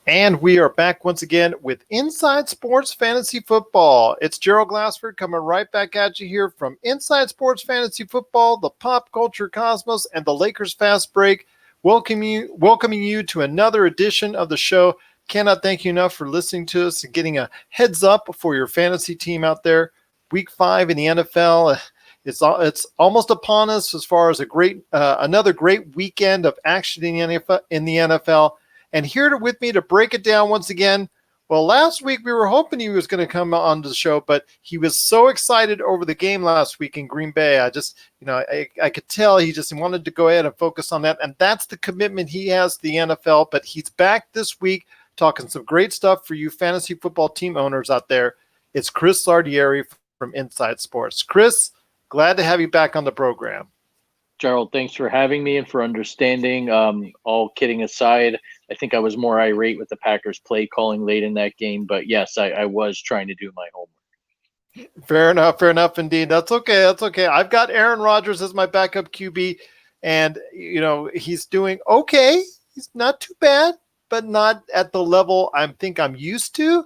And we are back once again with Inside Sports Fantasy Football. It's Gerald Glassford coming right back at you here from Inside Sports Fantasy Football, the Pop Culture Cosmos, and the Lakers Fast Break. Welcoming you to another edition of the show. Cannot thank you enough for listening to us and getting a heads up for your fantasy team out there. Week 5 in the NFL. It's almost upon us as far as another great weekend of action in the NFL. And here with me to break it down once again. Well, last week we were hoping he was going to come on the show, but he was so excited over the game last week in Green Bay. I could tell he just wanted to go ahead and focus on that. And that's the commitment he has to the NFL. But he's back this week talking some great stuff for you fantasy football team owners out there. It's Chris Lardieri from Inside Sports. Chris, glad to have you back on the program. Gerald, thanks for having me and for understanding. All kidding aside, I think I was more irate with the Packers play calling late in that game. But yes, I was trying to do my homework. Fair enough indeed. That's okay. I've got Aaron Rodgers as my backup QB, and he's doing okay. He's not too bad, but not at the level I think I'm used to.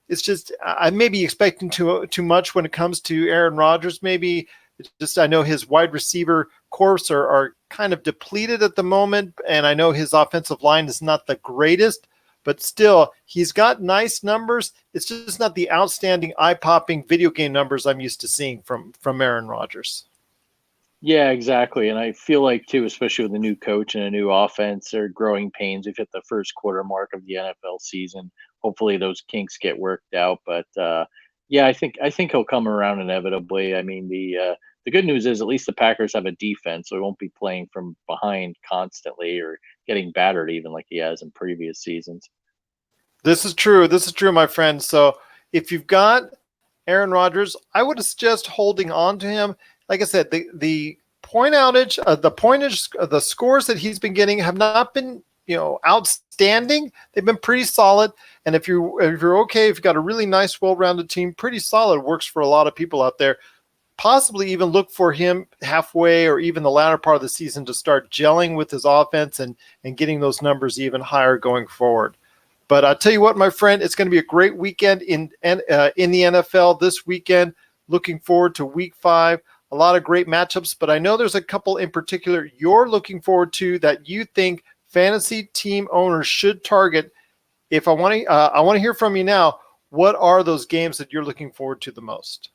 It's just I may be expecting too much when it comes to Aaron Rodgers. Maybe it's just I know his wide receiver corps are kind of depleted at the moment, and I know his offensive line is not the greatest, but still he's got nice numbers. It's just not the outstanding eye-popping video game numbers I'm used to seeing from Aaron Rodgers. Yeah, exactly. And I feel like too, especially with a new coach and a new offense, they're growing pains. We've hit the first quarter mark of the NFL season. Hopefully those kinks get worked out. But yeah, I think he'll come around inevitably. I mean, the good news is at least the Packers have a defense, so he won't be playing from behind constantly or getting battered even like he has in previous seasons. This is true, my friend. So if you've got Aaron Rodgers, I would suggest holding on to him. Like I said, the the scores that he's been getting have not been outstanding. They've been pretty solid. And if you're okay, if you've got a really nice, well-rounded team, pretty solid, works for a lot of people out there. Possibly even look for him halfway or even the latter part of the season to start gelling with his offense and getting those numbers even higher going forward. But I'll tell you what, my friend, it's going to be a great weekend in the NFL this weekend. Looking forward to week 5. A lot of great matchups, but I know there's a couple in particular you're looking forward to that you think fantasy team owners should target. If I want to hear from you now, what are those games that you're looking forward to the most?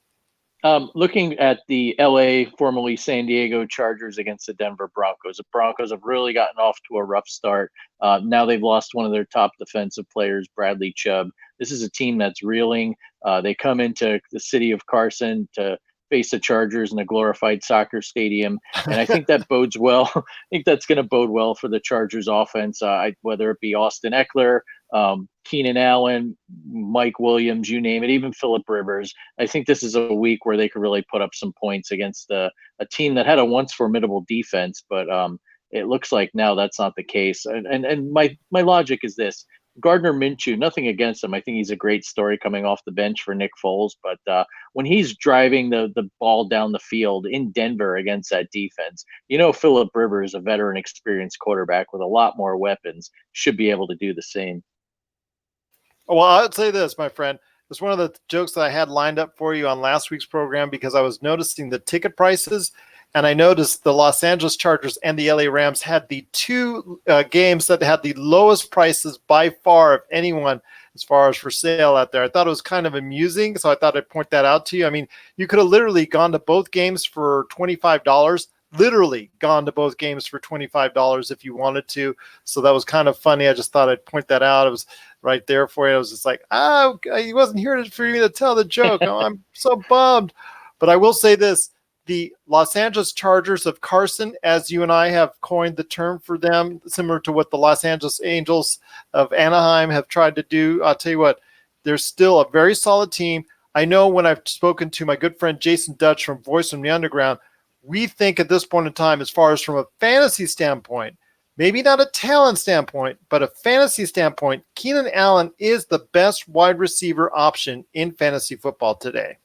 Looking at the LA, formerly San Diego Chargers against the Denver Broncos. The Broncos have really gotten off to a rough start. Now they've lost one of their top defensive players, Bradley Chubb. This is a team that's reeling. They come into the city of Carson to face the Chargers in a glorified soccer stadium. And I think that bodes well. I think that's going to bode well for the Chargers offense, whether it be Austin Eckler, Keenan Allen, Mike Williams, you name it, even Phillip Rivers. I think this is a week where they could really put up some points against a team that had a once formidable defense, but it looks like now that's not the case. And my logic is this. Gardner Minshew, nothing against him. I think he's a great story coming off the bench for Nick Foles. But when he's driving the ball down the field in Denver against that defense, Phillip Rivers, a veteran, experienced quarterback with a lot more weapons, should be able to do the same. Well, I'd say this, my friend. It's one of the jokes that I had lined up for you on last week's program because I was noticing the ticket prices. And I noticed the Los Angeles Chargers and the LA Rams had the two games that had the lowest prices by far of anyone as far as for sale out there. I thought it was kind of amusing, so I thought I'd point that out to you. I mean, you could have literally gone to both games for $25, literally gone to both games for $25 if you wanted to. So that was kind of funny. I just thought I'd point that out. It was right there for you. I was just like, he wasn't here for me to tell the joke. Oh, I'm so bummed. But I will say this. The Los Angeles Chargers of Carson, as you and I have coined the term for them, similar to what the Los Angeles Angels of Anaheim have tried to do. I'll tell you what, they're still a very solid team. I know when I've spoken to my good friend Jason Dutch from Voice from the Underground, we think at this point in time, as far as from a fantasy standpoint, maybe not a talent standpoint, but a fantasy standpoint, Keenan Allen is the best wide receiver option in fantasy football today.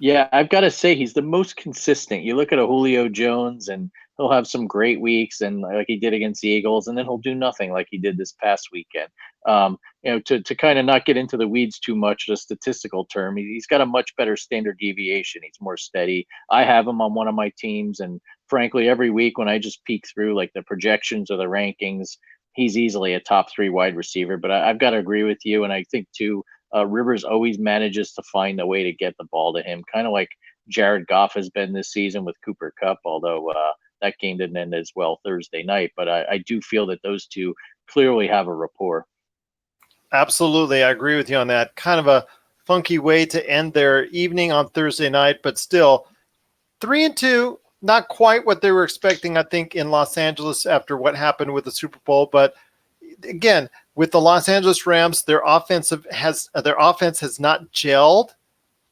Yeah, I've got to say he's the most consistent. You look at a Julio Jones and he'll have some great weeks, and like he did against the Eagles, and then he'll do nothing like he did this past weekend. To kind of not get into the weeds too much, the statistical term, he's got a much better standard deviation. He's more steady. I have him on one of my teams, and frankly, every week when I just peek through like the projections or the rankings, he's easily a top three wide receiver. But I've got to agree with you, and I think too, Rivers always manages to find a way to get the ball to him, kind of like Jared Goff has been this season with Cooper Cup, although that game didn't end as well Thursday night. But I do feel that those two clearly have a rapport. Absolutely. I agree with you on that. Kind of a funky way to end their evening on Thursday night, but still 3-2, not quite what they were expecting, I think, in Los Angeles after what happened with the Super Bowl. But again, with the Los Angeles Rams, their offense has not gelled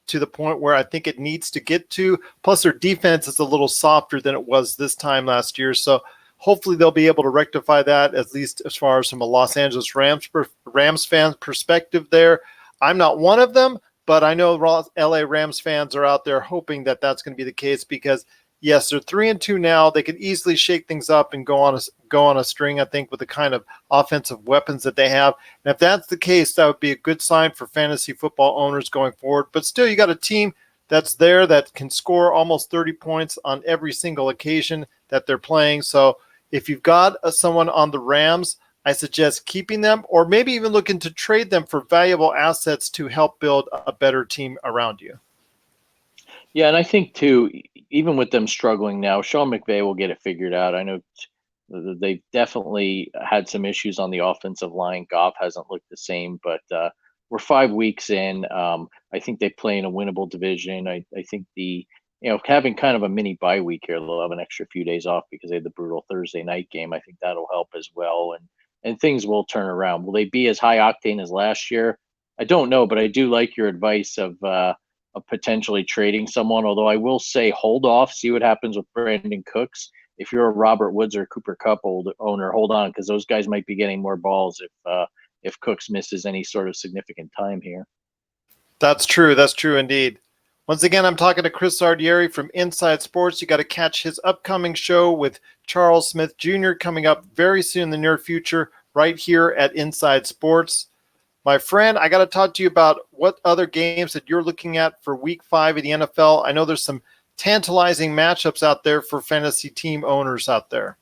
to the point where I think it needs to get to. Plus, their defense is a little softer than it was this time last year. So hopefully they'll be able to rectify that, at least as far as from a Los Angeles Rams fan perspective there. I'm not one of them, but I know LA Rams fans are out there hoping that that's going to be the case because, yes, they're 3-2 now. They could easily shake things up and go on a string, I think, with the kind of offensive weapons that they have. And if that's the case, that would be a good sign for fantasy football owners going forward. But still, you got a team that's there that can score almost 30 points on every single occasion that they're playing. So if you've got someone on the Rams, I suggest keeping them or maybe even looking to trade them for valuable assets to help build a better team around you. Yeah, and I think too, even with them struggling now, Sean McVay will get it figured out. I know they've definitely had some issues on the offensive line. Goff hasn't looked the same, but we're 5 weeks in. I think they play in a winnable division. I think having kind of a mini bye week here, they'll have an extra few days off because they had the brutal Thursday night game. I think that'll help as well, and things will turn around. Will they be as high octane as last year? I don't know, but I do like your advice of potentially trading someone. Although I will say, hold off, see what happens with Brandon Cooks. If you're a Robert Woods or Cooper Cup owner, hold on because those guys might be getting more balls if Cooks misses any sort of significant time here. That's true. That's true indeed. Once again, I'm talking to Chris Lardieri from Inside Sports. You got to catch his upcoming show with Charles Smith Jr. coming up very soon in the near future, right here at Inside Sports. My friend, I got to talk to you about what other games that you're looking at for Week 5 of the NFL. I know there's some tantalizing matchups out there for fantasy team owners out there.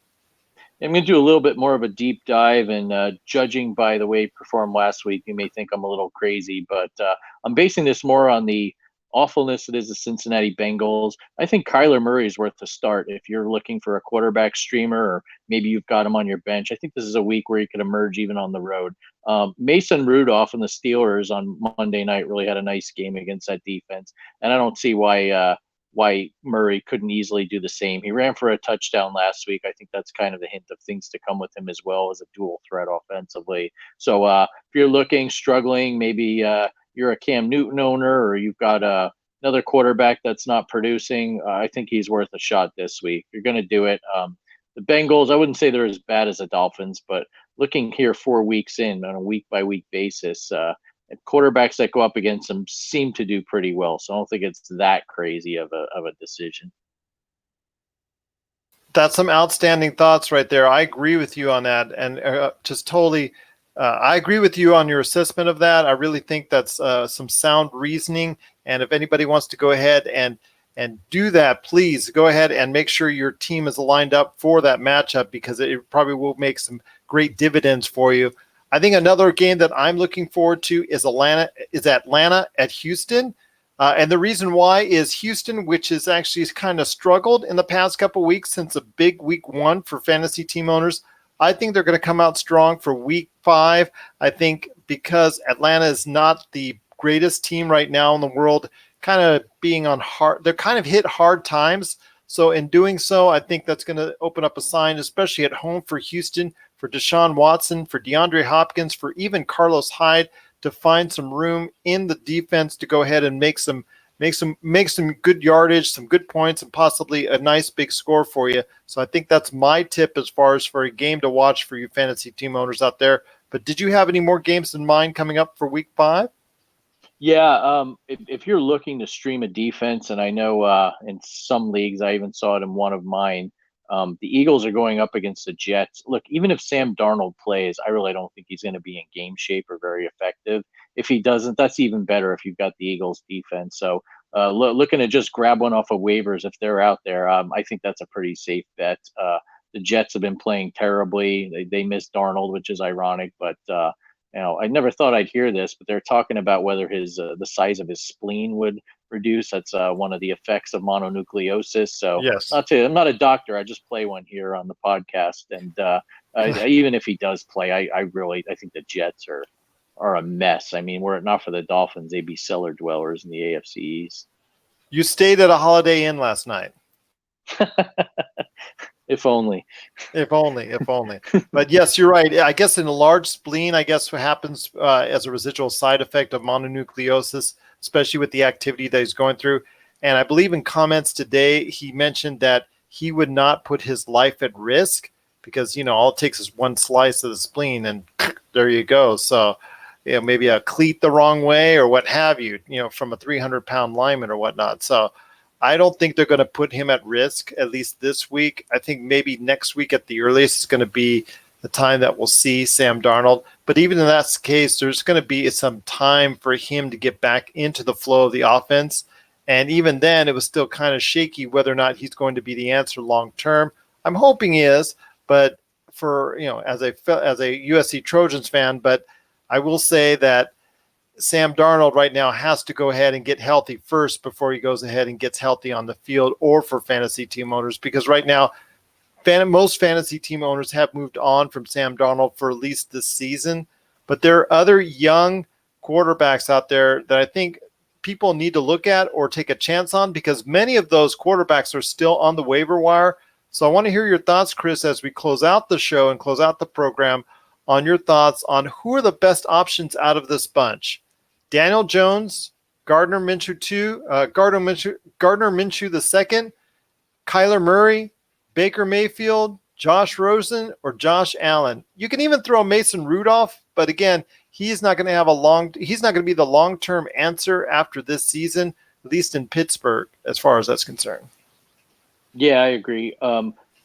I'm going to do a little bit more of a deep dive, and judging by the way he performed last week, you may think I'm a little crazy, but I'm basing this more on the awfulness it is the Cincinnati Bengals. I think Kyler Murray is worth a start if you're looking for a quarterback streamer, or maybe you've got him on your bench. I think this is a week where he could emerge even on the road. Mason Rudolph and the Steelers on Monday night really had a nice game against that defense, and I don't see why Murray couldn't easily do the same. He ran for a touchdown last week. I think that's kind of the hint of things to come with him as well as a dual threat offensively. So if you're struggling, maybe you're a Cam Newton owner or you've got another quarterback that's not producing, I think he's worth a shot this week. You're going to do it. The Bengals, I wouldn't say they're as bad as the Dolphins, but looking here 4 weeks in on a week-by-week basis, quarterbacks that go up against them seem to do pretty well. So I don't think it's that crazy of a decision. That's some outstanding thoughts right there. I agree with you on that. And just totally, I agree with you on your assessment of that. I really think that's some sound reasoning. And if anybody wants to go ahead and do that, please go ahead and make sure your team is lined up for that matchup because it probably will make some great dividends for you. I think another game that I'm looking forward to is Atlanta at Houston. And the reason why is Houston, which has actually kind of struggled in the past couple of weeks since a big week 1 for fantasy team owners. I think they're going to come out strong for week 5. I think because Atlanta is not the greatest team right now in the world, kind of they're kind of hit hard times. So in doing so, I think that's going to open up a sign, especially at home for Houston, for Deshaun Watson, for DeAndre Hopkins, for even Carlos Hyde to find some room in the defense to go ahead and make some good yardage, some good points, and possibly a nice big score for you. So I think that's my tip as far as for a game to watch for you fantasy team owners out there. But did you have any more games in mind coming up for week 5? Yeah, if you're looking to stream a defense, and I know in some leagues, I even saw it in one of mine, The Eagles are going up against the Jets. Look, even if Sam Darnold plays, I really don't think he's going to be in game shape or very effective. If he doesn't, that's even better if you've got the Eagles defense. So looking to just grab one off of waivers if they're out there, I think that's a pretty safe bet. The Jets have been playing terribly. They missed Darnold, which is ironic, but I never thought I'd hear this, but they're talking about whether his the size of his spleen would reduce. That's one of the effects of mononucleosis. So Yes. I'm not a doctor. I just play one here on the podcast. And even if he does play, I think the Jets are a mess. I mean, were it not for the Dolphins, they'd be cellar dwellers in the AFC East. You stayed at a Holiday Inn last night. If only. If only. But yes, you're right. I guess in a large spleen, I guess what happens as a residual side effect of mononucleosis, especially with the activity that he's going through. And I believe in comments today, he mentioned that he would not put his life at risk because, all it takes is one slice of the spleen and there you go. So, maybe a cleat the wrong way or what have you, from a 300-pound lineman or whatnot. So I don't think they're going to put him at risk, at least this week. I think maybe next week at the earliest is going to be the time that we'll see Sam Darnold. But even in that case, there's going to be some time for him to get back into the flow of the offense. And even then, it was still kind of shaky whether or not he's going to be the answer long term. I'm hoping he is, but for, as a USC Trojans fan, but I will say that Sam Darnold right now has to go ahead and get healthy first before he goes ahead and gets healthy on the field or for fantasy team owners, because right now most fantasy team owners have moved on from Sam Darnold for at least this season. But there are other young quarterbacks out there that I think people need to look at or take a chance on, because many of those quarterbacks are still on the waiver wire. So I want to hear your thoughts, Chris, as we close out the show and close out the program, on your thoughts on who are the best options out of this bunch. Daniel Jones, Gardner Minshew the second, Kyler Murray, Baker Mayfield, Josh Rosen, or Josh Allen. You can even throw Mason Rudolph, but again, he's not going to be the long-term answer after this season, at least in Pittsburgh, as far as that's concerned. Yeah, I agree.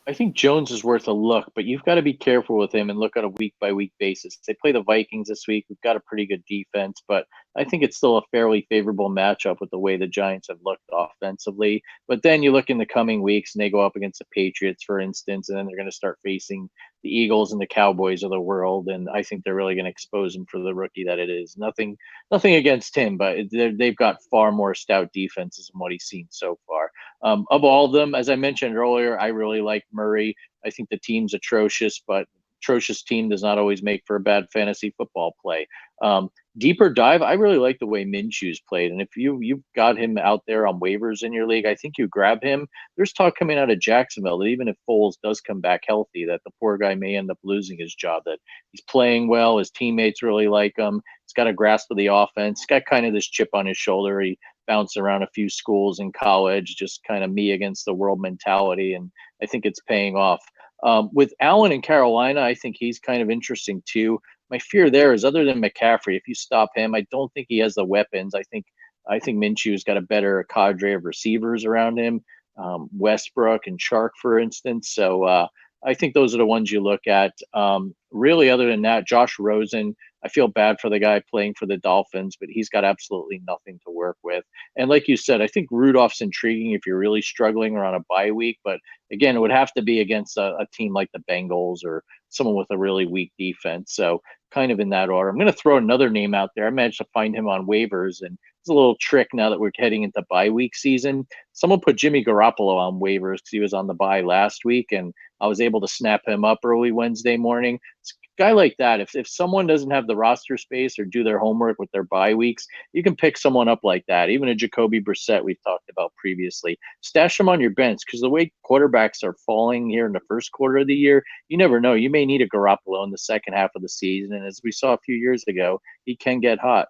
I think Jones is worth a look, but you've got to be careful with him and look at a week-by-week basis. They play the Vikings this week. We've got a pretty good defense, but I think it's still a fairly favorable matchup with the way the Giants have looked offensively. But then you look in the coming weeks, and they go up against the Patriots, for instance, and then they're going to start facing the Eagles and the Cowboys of the world, and I think they're really going to expose him for the rookie that it is. Nothing against him, but they've got far more stout defenses than what he's seen so far. Of all of them, as I mentioned earlier, I really like Murray. I think the team's atrocious, but atrocious team does not always make for a bad fantasy football play. Deeper dive, I really like the way Minshew's played. And if you've got him out there on waivers in your league, I think you grab him. There's talk coming out of Jacksonville that even if Foles does come back healthy, that the poor guy may end up losing his job, that he's playing well. His teammates really like him. He's got a grasp of the offense. He's got kind of this chip on his shoulder. He bounced around a few schools in college, just kind of me against the world mentality. And I think it's paying off. With Allen in Carolina, I think he's kind of interesting too. My fear there is, other than McCaffrey, if you stop him, I don't think he has the weapons. I think Minshew's got a better cadre of receivers around him, Westbrook and Chark, for instance. So I think those are the ones you look at. Really, other than that, Josh Rosen, I feel bad for the guy playing for the Dolphins, but he's got absolutely nothing to work with. And like you said, I think Rudolph's intriguing if you're really struggling or on a bye week. But again, it would have to be against a team like the Bengals or someone with a really weak defense. So kind of in that order. I'm going to throw another name out there. I managed to find him on waivers, and it's a little trick now that we're heading into bye week season. Someone put Jimmy Garoppolo on waivers because he was on the bye last week, and I was able to snap him up early Wednesday morning. It's a guy like that, if someone doesn't have the roster space or do their homework with their bye weeks, you can pick someone up like that. Even a Jacoby Brissett we've talked about previously. Stash him on your bench, because the way quarterbacks are falling here in the first quarter of the year, you never know. You may need a Garoppolo in the second half of the season, and as we saw a few years ago, he can get hot.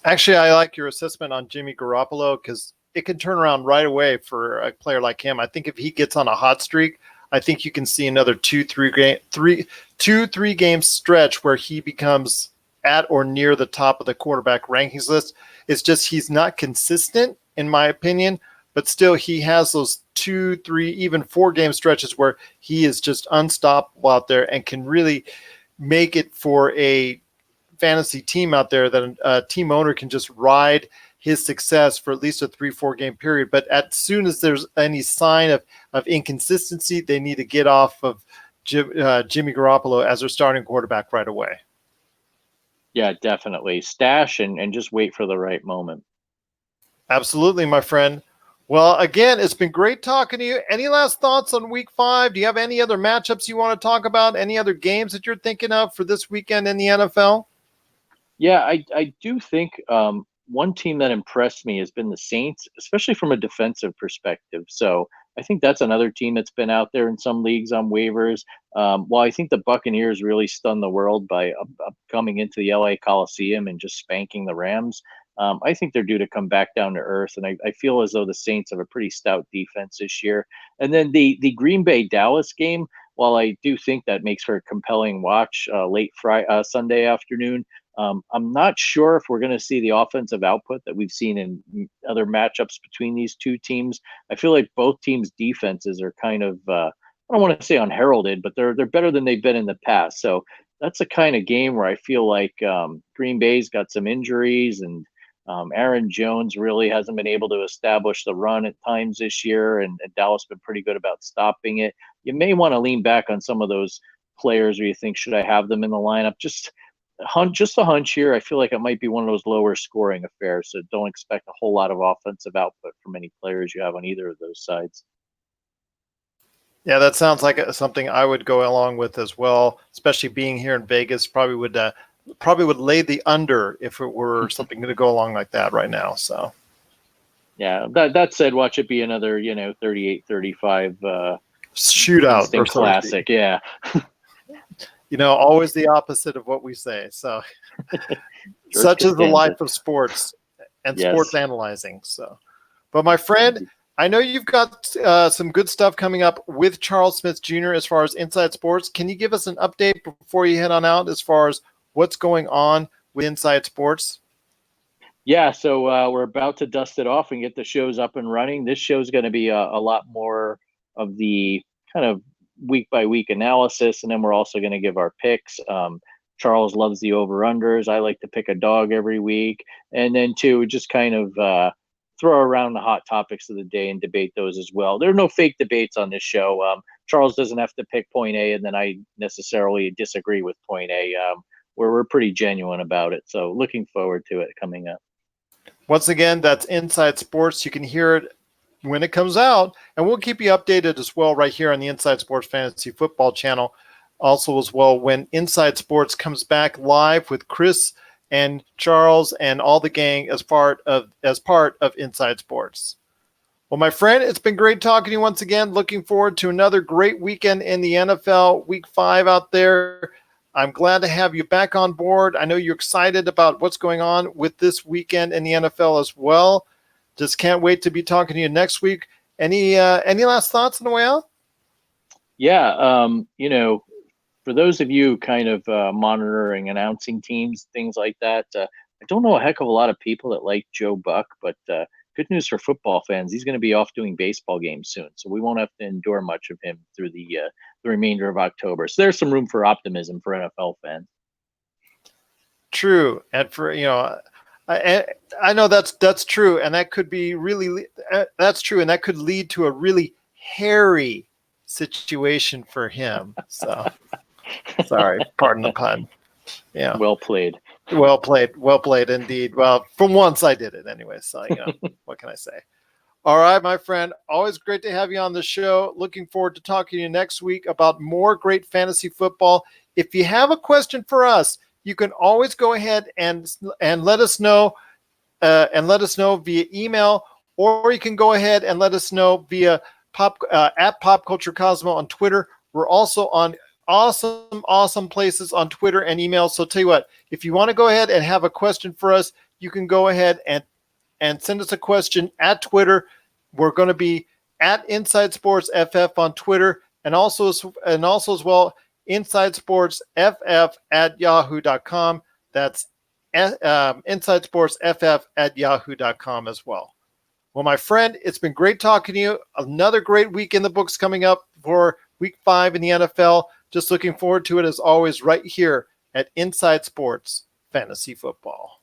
Actually, I like your assessment on Jimmy Garoppolo because it can turn around right away for a player like him. I think if he gets on a hot streak, I think you can see another 2-3 game stretch where he becomes at or near the top of the quarterback rankings list. It's just he's not consistent, in my opinion. but still he has those 2, 3, even 4 game stretches where he is just unstoppable out there and can really make it for a fantasy team out there that a team owner can just ride his success for at least a 3-4 game period. But as soon as there's any sign of inconsistency, they need to get off of Jimmy Garoppolo as their starting quarterback right away. Yeah, definitely. Stash and just wait for the right moment. Absolutely, my friend. Well, again, it's been great talking to you. Any last thoughts on week 5? Do you have any other matchups you want to talk about? Any other games that you're thinking of for this weekend in the NFL? Yeah, I do think one team that impressed me has been the Saints, especially from a defensive perspective. So I think that's another team that's been out there in some leagues on waivers. While I think the Buccaneers really stunned the world by coming into the LA Coliseum and just spanking the Rams, I think they're due to come back down to earth. And I feel as though the Saints have a pretty stout defense this year. And then the Green Bay Dallas game, while I do think that makes for a compelling watch late Sunday afternoon, I'm not sure if we're going to see the offensive output that we've seen in other matchups between these two teams. I feel like both teams' defenses are kind of I don't want to say unheralded, but they're better than they've been in the past. So that's a kind of game where I feel like Green Bay's got some injuries, and Aaron Jones really hasn't been able to establish the run at times this year, and Dallas been pretty good about stopping it. You may want to lean back on some of those players where you think, should I have them in the lineup? Just a hunch here. I feel like it might be one of those lower scoring affairs, so don't expect a whole lot of offensive output from any players you have on either of those sides. Yeah, that sounds like something I would go along with as well, especially being here in Vegas. Probably would lay the under if it were something going to go along like that right now. So yeah, that said, watch it be another 38-35 shootout instant classic. Yeah. Always the opposite of what we say. So such is the life of sports and sports analyzing. So, but my friend, I know you've got some good stuff coming up with Charles Smith Jr. as far as Inside Sports. Can you give us an update before you head on out as far as what's going on with Inside Sports? Yeah, so we're about to dust it off and get the shows up and running. This show's going to be a lot more of the kind of week by week analysis, and then we're also going to give our picks. Charles loves the over unders. I like to pick a dog every week, and then two, just kind of throw around the hot topics of the day and debate those as well. There are no fake debates on this show. Charles doesn't have to pick point A, and then I necessarily disagree with point A. We're pretty genuine about it, so looking forward to it coming up. Once again, that's Inside Sports. You can hear it when it comes out, and we'll keep you updated as well right here on the Inside Sports Fantasy Football channel. Also as well, when Inside Sports comes back live with Chris and Charles and all the gang as part of Inside Sports. Well, my friend, it's been great talking to you once again. Looking forward to another great weekend in the NFL, week 5 out there. I'm glad to have you back on board. I know you're excited about what's going on with this weekend in the NFL as well. Just can't wait to be talking to you next week. Any last thoughts on the way out? Yeah, for those of you kind of monitoring announcing teams, things like that, I don't know a heck of a lot of people that like Joe Buck, but good news for football fans, he's going to be off doing baseball games soon, so we won't have to endure much of him through the remainder of October. So there's some room for optimism for NFL fans. True, and for I know that's true, and that could be really that's true, and that could lead to a really hairy situation for him. So sorry, pardon the pun. Yeah, well played indeed. Well, from once I did it anyway, so what can I say? All right, my friend, always great to have you on the show. Looking forward to talking to you next week about more great fantasy football. If you have a question for us, you can always go ahead and let us know via email, or you can go ahead and let us know via at Pop Culture Cosmo on Twitter. We're also on awesome places on Twitter and email. So tell you what, if you want to go ahead and have a question for us, you can go ahead and send us a question at Twitter. We're going to be at Inside Sports FF on Twitter, and also as well Inside Sports FF at yahoo.com. That's Inside Sports FF at yahoo.com as well. Well, my friend, it's been great talking to you. Another great week in the books coming up for week 5 in the NFL. Just looking forward to it as always right here at Inside Sports Fantasy Football.